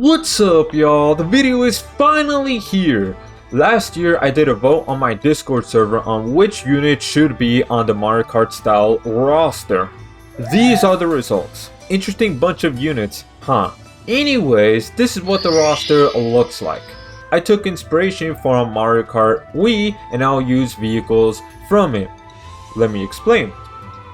What's up, y'all? The video is finally here. Last year I did a vote on my Discord server on which unit should be on the Mario Kart style roster. These are the results. Interesting bunch of units, huh? Anyways, this is what the roster looks like. I took inspiration from Mario Kart Wii and I'll use vehicles from it. Let me explain.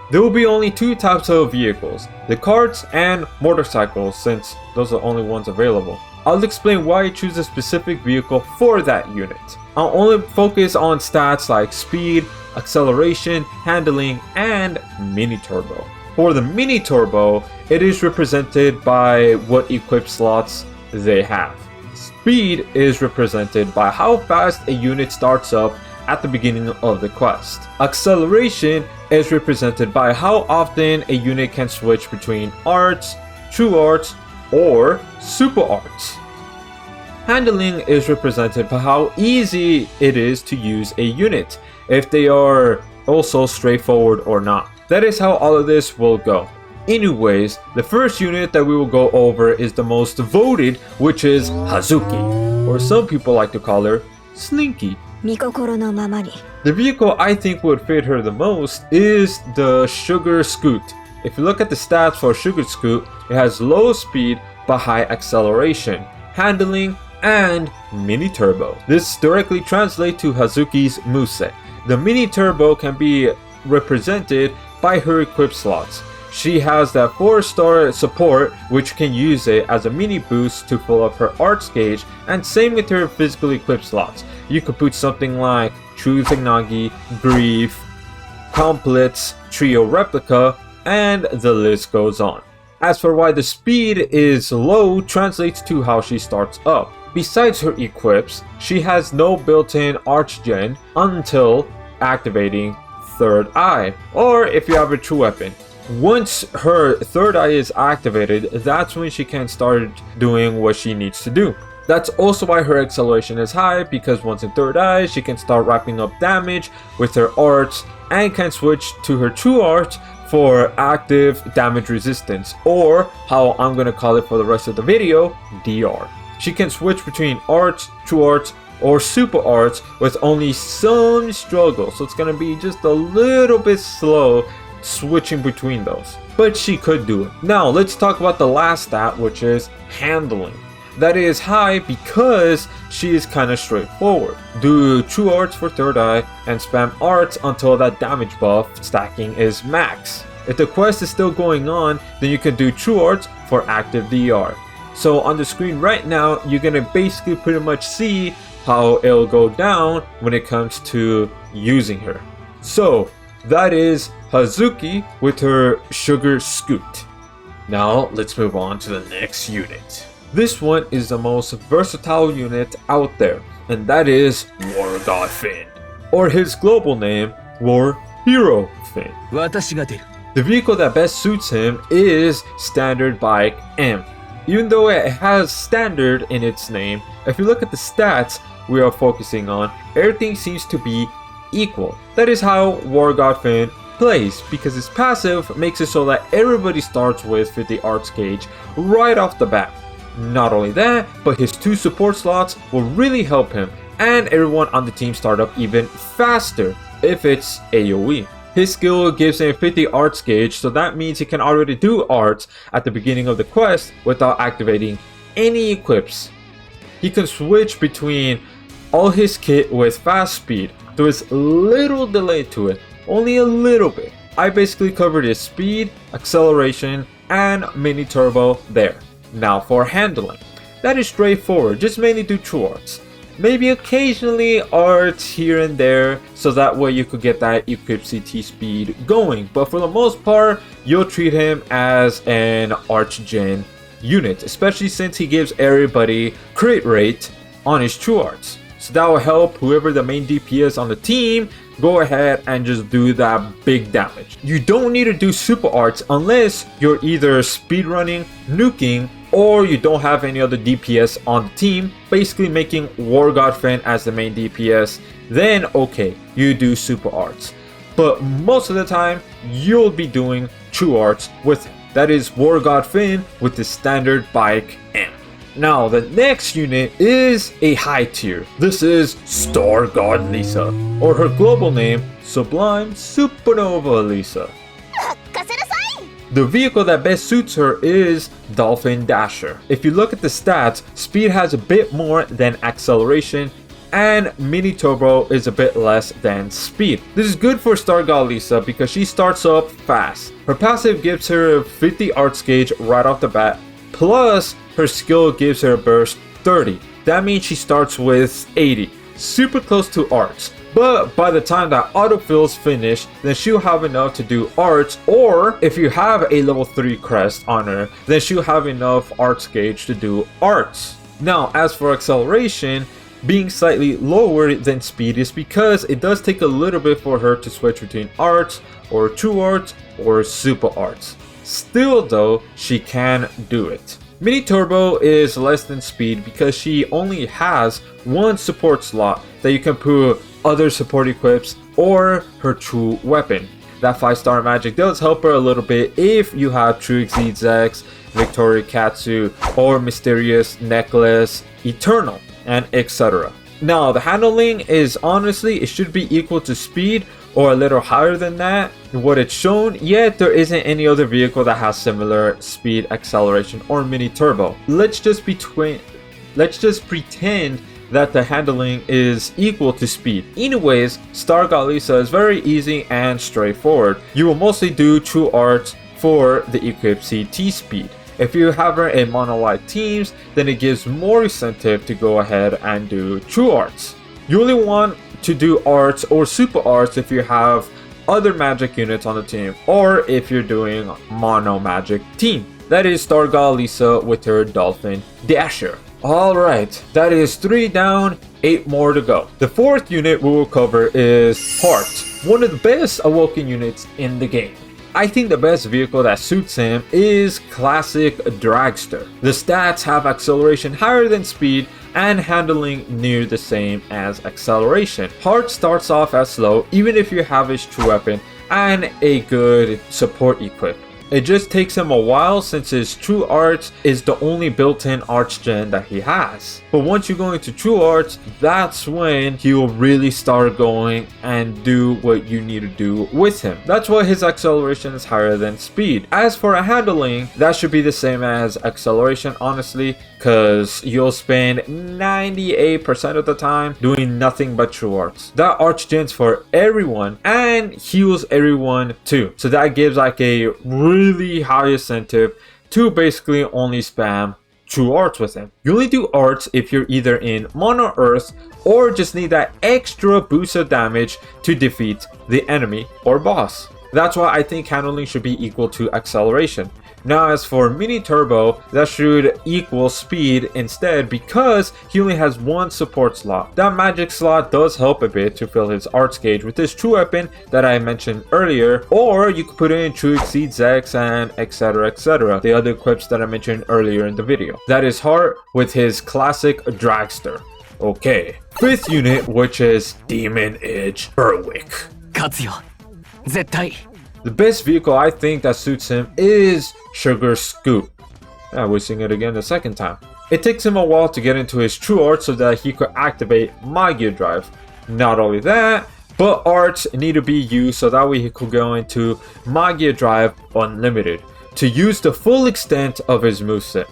There will be only two types of vehicles, the carts and motorcycles, since those are the only ones available. I'll explain why I choose a specific vehicle for that unit. I'll only focus on stats like speed, acceleration, handling, and mini turbo. For the mini turbo, it is represented by what equip slots they have. Speed is represented by how fast a unit starts up at the beginning of the quest. Acceleration is represented by how often a unit can switch between arts, true arts, or super arts. Handling is represented by how easy it is to use a unit, if they are also straightforward or not. That is how all of this will go. Anyways, the first unit that we will go over is the most voted, which is Hazuki, or some people like to call her Slinky. The vehicle I think would fit her the most is the Sugar Scoot. If you look at the stats for Sugar Scoot, it has low speed but high acceleration, handling, and mini turbo. This directly translates to Hazuki's moveset. The mini turbo can be represented by her equip slots. She has that 4-star support, which can use it as a mini boost to fill up her arts gauge, and same with her physical equip slots. You could put something like True Zignagi, Grief, Complets, Trio Replica, and the list goes on. As for why the speed is low translates to how she starts up. Besides her equips, she has no built-in arch gen until activating Third Eye, or if you have a true weapon. Once her third eye is activated, that's when she can start doing what she needs to do. That's also why her acceleration is high, because once in third eye, she can start wrapping up damage with her arts and can switch to her true art for active damage resistance, or how I'm gonna call it for the rest of the video, DR. She can switch between arts, true arts, or super arts with only some struggle, so it's gonna be just a little bit slow switching between those, but she could do it. Now let's talk about the last stat, which is handling. That is high because she is kind of straightforward. Do true arts for third eye and spam arts until that damage buff stacking is max. If the quest is still going on, then you can do true arts for active DR. So on the screen right now, you're gonna basically pretty much see how it'll go down when it comes to using her. So that is Hazuki with her Sugar Scoot. Now let's move on to the next unit. This one is the most versatile unit out there, and that is War God Finn, or his global name, War Hero Finn. The vehicle that best suits him is Standard Bike M. Even though it has standard in its name, if you look at the stats we are focusing on, everything seems to be equal. That is how War God Finn plays, because his passive makes it so that everybody starts with 50 arts gauge right off the bat. Not only that, but his 2 support slots will really help him, and everyone on the team start up even faster if it's AoE. His skill gives him 50 arts gauge, so that means he can already do arts at the beginning of the quest without activating any equips. He can switch between all his kit with fast speed. There is little delay to it, only a little bit. I basically covered his speed, acceleration, and mini turbo there. Now for handling. That is straightforward, just mainly do true arts. Maybe occasionally arts here and there, so that way you could get that equip CT speed going. But for the most part, you'll treat him as an arch gen unit, especially since he gives everybody crit rate on his true arts. So that will help whoever the main DPS on the team go ahead and just do that big damage. You don't need to do super arts unless you're either speedrunning, nuking, or you don't have any other DPS on the team, basically making War God Finn as the main DPS. Then okay, you do super arts. But most of the time, you'll be doing true arts with him. That is War God Finn with the Standard Bike M. Now the next unit is a high tier. This is Star God Lisa, or her global name, Sublime Supernova Lisa. The vehicle that best suits her is Dolphin Dasher. If you look at the stats, speed has a bit more than acceleration, and mini turbo is a bit less than speed. This is good for Star God Lisa because she starts up fast. Her passive gives her 50 arts gauge right off the bat, plus her skill gives her a burst 30. That means she starts with 80, super close to arts. But by the time that autofill's finished, then she'll have enough to do arts, or if you have a level 3 crest on her, then she'll have enough arts gauge to do arts. Now, as for acceleration, being slightly lower than speed is because it does take a little bit for her to switch between arts, or true arts, or super arts. Still though, she can do it. Mini Turbo is less than speed because she only has one support slot that you can put other support equips or her true weapon. That 5-star magic does help her a little bit if you have True Exceed Zex, Victoria Katsu, or Mysterious Necklace, Eternal, and etc. Now the handling is honestly, it should be equal to speed or a little higher than that. What it's shown, yet there isn't any other vehicle that has similar speed, acceleration, or mini turbo. Let's just pretend that the handling is equal to speed. Anyways, Star God Lisa is very easy and straightforward. You will mostly do true arts for the equip CT speed. If you have her in mono-white teams, then it gives more incentive to go ahead and do true arts. You only want to do arts or super arts if you have other magic units on the team, or if you're doing mono magic team. That is Star God Lisa with her Dolphin Dasher. Alright, that is 3 down, 8 more to go. The fourth unit we will cover is Heart, one of the best Awoken units in the game. I think the best vehicle that suits him is Classic Dragster. The stats have acceleration higher than speed and handling near the same as acceleration. Heart starts off as slow even if you have his true weapon and a good support equip. It just takes him a while since his true arts is the only built-in arts gen that he has. But once you go into true arts, that's when he will really start going and do what you need to do with him. That's why his acceleration is higher than speed. As for a handling, that should be the same as acceleration, honestly, because you'll spend 98% of the time doing nothing but true arts. That arts gens for everyone and heals everyone too. So that gives like a really high incentive to basically only spam true arts with him. You only do arts if you're either in mono earth or just need that extra boost of damage to defeat the enemy or boss. That's why I think handling should be equal to acceleration. Now as for mini turbo, that should equal speed instead because he only has one support slot. That magic slot does help a bit to fill his arts gauge with his true weapon that I mentioned earlier, or you could put in True Exceed Zex and etc, the other equips that I mentioned earlier in the video. That is Heart with his Classic Dragster. Okay, fifth unit, which is Demon Edge Berwick. 勝つよ絶対 The best vehicle I think that suits him is Sugar Scoop. We're seeing it again the second time. It takes him a while to get into his true art so that he could activate Magia Drive. Not only that, but arts need to be used so that way he could go into Magia Drive Unlimited to use the full extent of his moveset.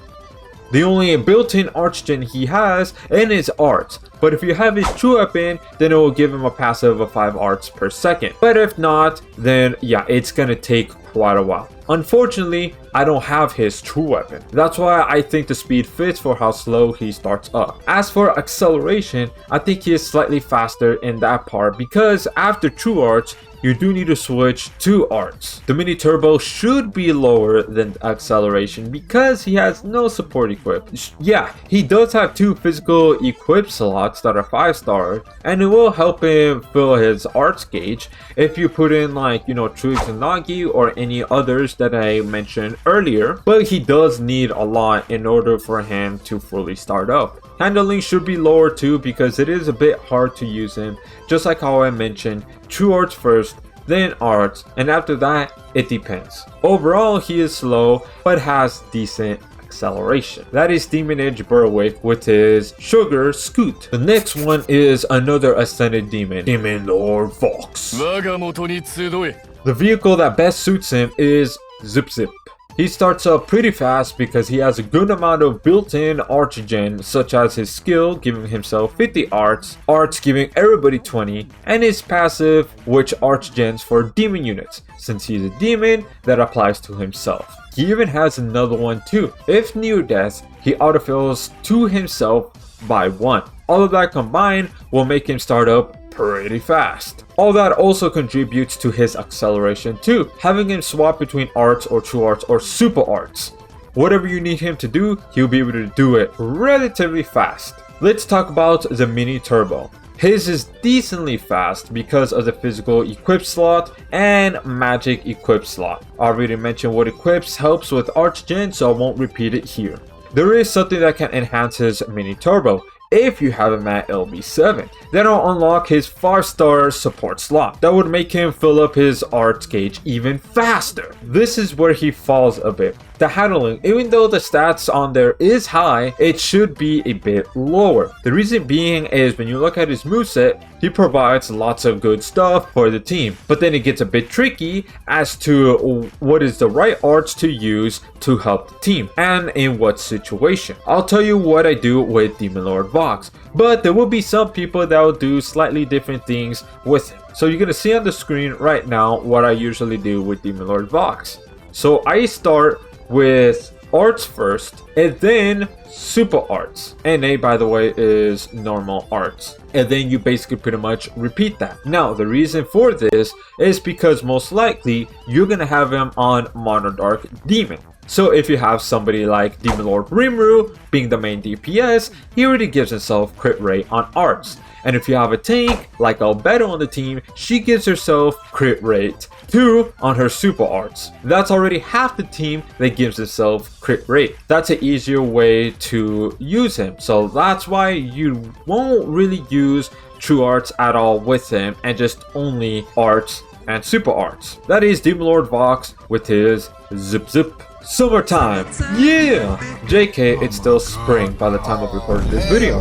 The only built-in arts gen he has and is arts, but if you have his true weapon, then it will give him a passive of 5 arts per second. But if not, then yeah, it's gonna take quite a while. Unfortunately, I don't have his true weapon. That's why I think the speed fits for how slow he starts up. As for acceleration, I think he is slightly faster in that part because after true arts, you do need to switch to arts. The mini turbo should be lower than acceleration because he has no support equip. Yeah, he does have 2 physical equip slots that are 5-star, and it will help him fill his arts gauge if you put in like, you know, True Izanagi or any others that I mentioned earlier, but he does need a lot in order for him to fully start up. Handling should be lower too because it is a bit hard to use him, just like how I mentioned, true arts first, then arts, and after that, it depends. Overall, he is slow, but has decent acceleration. That is NDRage Berwick with his Sugar Scoot. The next one is another Ascended Demon, Demon Lord Fox. 我が元に集え The vehicle that best suits him is Zip Zip. He starts up pretty fast because he has a good amount of built-in arts gen, such as his skill giving himself 50 arts giving everybody 20, and his passive, which arts gens for demon units, since he's a demon that applies to himself. He even has another one too. If near death, he autofills to himself by 1. All of that combined will make him start up pretty fast. All that also contributes to his acceleration too, having him swap between arts or true arts or super arts. Whatever you need him to do, he'll be able to do it relatively fast. Let's talk about the mini turbo. His is decently fast because of the physical equip slot and magic equip slot. I already mentioned what equips helps with arts gen, so I won't repeat it here. There is something that can enhance his mini turbo. If you have him at LB7, then I'll unlock his 5-star support slot. That would make him fill up his arts gauge even faster. This is where he falls a bit. The handling, even though the stats on there is high, it should be a bit lower. The reason being is when you look at his moveset, he provides lots of good stuff for the team. But then it gets a bit tricky as to what is the right arts to use to help the team and in what situation. I'll tell you what I do with Demon Lord Vox, but there will be some people that will do slightly different things with him. So you're gonna see on the screen right now what I usually do with Demon Lord Vox. So I start with arts first and then super arts. NA, by the way, is normal arts, and then you basically pretty much repeat that. Now the reason for this is because most likely you're gonna have him on Mono Dark Demon. So if you have somebody like Demon Lord Rimuru being the main DPS, he already gives himself crit rate on arts. And if you have a tank like Albedo on the team, she gives herself crit rate 2 on her super arts. That's already half the team that gives itself crit rate. That's an easier way to use him. So that's why you won't really use true arts at all with him and just only arts and super arts. That is Demon Lord Vox with his Zip Zip. Summertime, yeah! JK, it's still spring by the time of recording this video.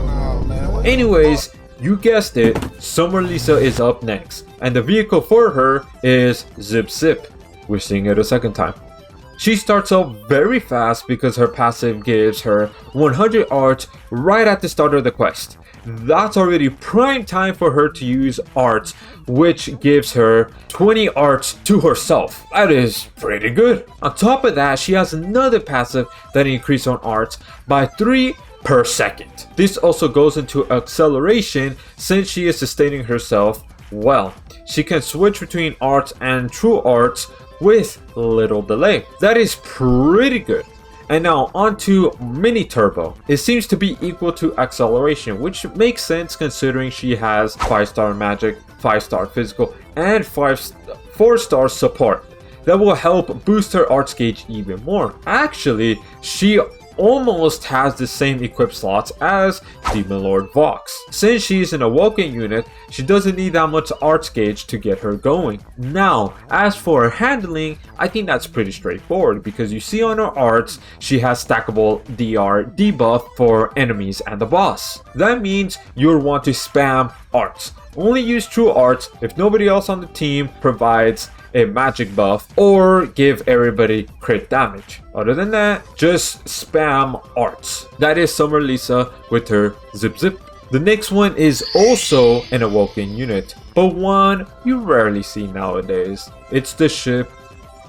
Anyways, you guessed it, Summer Lisa is up next, and the vehicle for her is Zip Zip. We're seeing it a second time. She starts out very fast because her passive gives her 100 arts right at the start of the quest. That's already prime time for her to use arts, which gives her 20 arts to herself. That is pretty good. On top of that, she has another passive that increases on arts by 3 per second. This also goes into acceleration since she is sustaining herself well. She can switch between arts and true arts with little delay. That is pretty good. And now onto mini turbo. It seems to be equal to acceleration, which makes sense considering she has 5-star magic, 5-star physical, and 4-star support. That will help boost her arts gauge even more. Actually, she almost has the same equip slots as Demon Lord Vox. Since she's an awoken unit, she doesn't need that much arts gauge to get her going. Now, as for her handling, I think that's pretty straightforward because you see on her arts, she has stackable DR debuff for enemies and the boss. That means you'll want to spam arts. Only use true arts if nobody else on the team provides a magic buff or give everybody crit damage. Other than that, just spam arts. That is Summer Lisa with her Zip Zip. The next one is also an awoken unit, but one you rarely see nowadays. It's the ship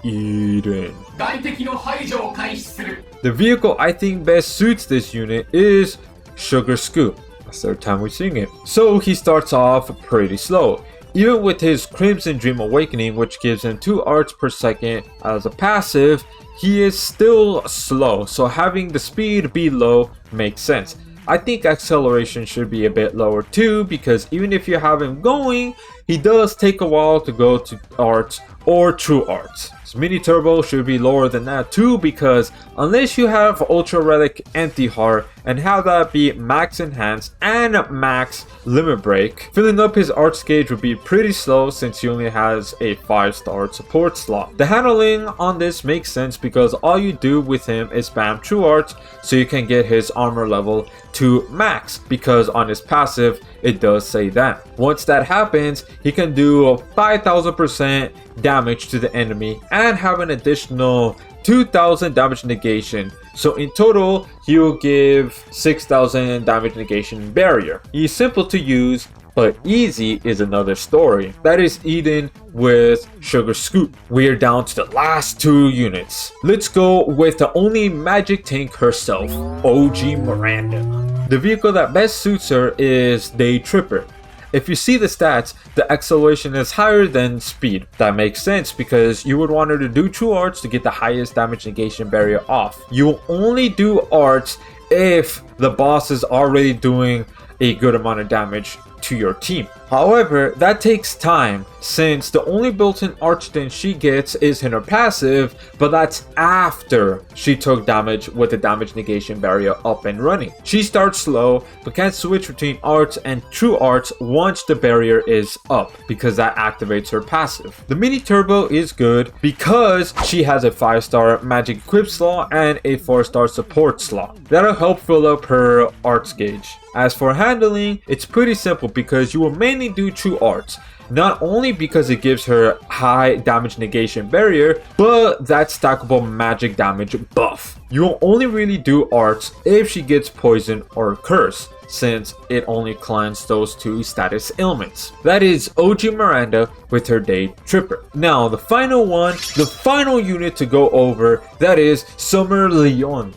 Eden. The vehicle I think best suits this unit is Sugar Scoop. That's the third time we're seeing it. So he starts off pretty slow. Even with his Crimson Dream Awakening, which gives him 2 arts per second as a passive, he is still slow, so having the speed be low makes sense. I think acceleration should be a bit lower too, because even if you have him going, he does take a while to go to arts or True Arts. Mini Turbo should be lower than that too, because unless you have Ultra Relic Anti-Heart and have that be max enhance and max limit break, filling up his arts gauge would be pretty slow since he only has a 5-star support slot. The handling on this makes sense because all you do with him is spam True Arts so you can get his armor level to max, because on his passive it does say that. Once that happens, he can do a 5000% damage to the enemy and have an additional 2000 damage negation. So in total, he will give 6000 damage negation barrier. He's simple to use, but easy is another story. That is Eden with Sugar Scoop. We are down to the last 2 units. Let's go with the only magic tank herself, OG Miranda. The vehicle that best suits her is Day Tripper. If you see the stats, the acceleration is higher than speed. That makes sense because you would want her to do True Arts to get the highest damage negation barrier off. You will only do arts if the boss is already doing a good amount of damage to your team. However, that takes time since the only built-in arch-stance she gets is in her passive, but that's after she took damage with the damage negation barrier up and running. She starts slow but can switch between arts and True Arts once the barrier is up because that activates her passive. The Mini Turbo is good because she has a 5-star magic equip slot and a 4-star support slot. That'll help fill up her arts gauge. As for handling, it's pretty simple because you will mainly do True Arts. Not only because it gives her high damage negation barrier, but that stackable magic damage buff. You will only really do arts if she gets poison or curse, since it only cleanses those 2 status ailments. That is OG Miranda with her Day Tripper. Now the final one, the final unit to go over, that is Summer Leon.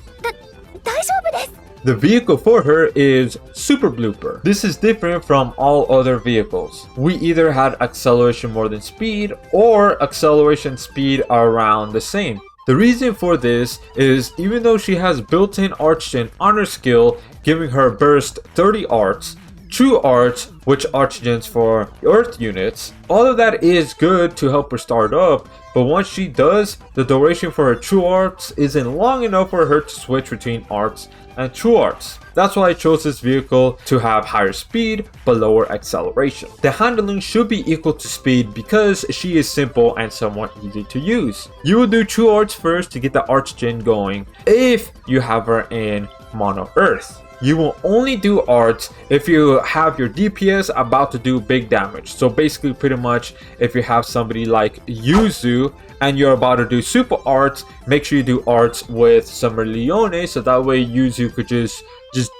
The vehicle for her is Super Blooper. This is different from all other vehicles. We either had acceleration more than speed or acceleration speed around the same. The reason for this is even though she has built-in Arch-Gen on her skill, giving her burst 30 arts, True Arts, which Arch-Gens for Earth units, all of that is good to help her start up, but once she does, the duration for her True Arts isn't long enough for her to switch between arts and True Arts. That's why I chose this vehicle to have higher speed but lower acceleration. The handling should be equal to speed because she is simple and somewhat easy to use. You will do True Arts first to get the Arch-Gen going if you have her in Mono Earth. You will only do arts if you have your DPS about to do big damage. So basically pretty much if you have somebody like Yuzu and you're about to do super arts, make sure you do arts with Summer Leone so that way Yuzu could just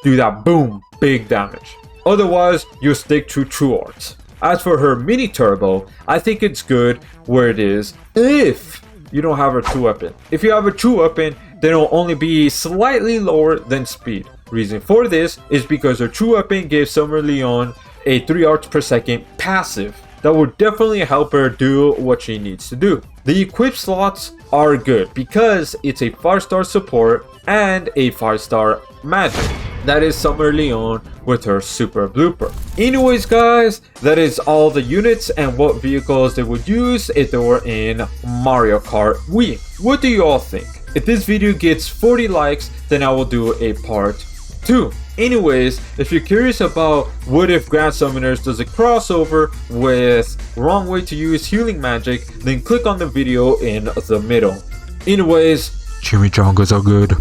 do that boom, big damage. Otherwise, you'll stick to True Arts. As for her Mini Turbo, I think it's good where it is if you don't have a true weapon. If you have a true weapon, then it'll only be slightly lower than speed. Reason for this is because her true weapon gives Summer Leon a 3 arts per second passive that will definitely help her do what she needs to do. The equip slots are good because it's a 5-star support and a 5-star magic. That is Summer Leon with her Super Blooper. Anyways guys, that is all the units and what vehicles they would use if they were in Mario Kart Wii. What do you all think? If this video gets 40 likes, then I will do a part 2. Anyways, if you're curious about what if Grand Summoners does a crossover with wrong way to use healing magic, then click on the video in the middle. Anyways, chimichangas are good.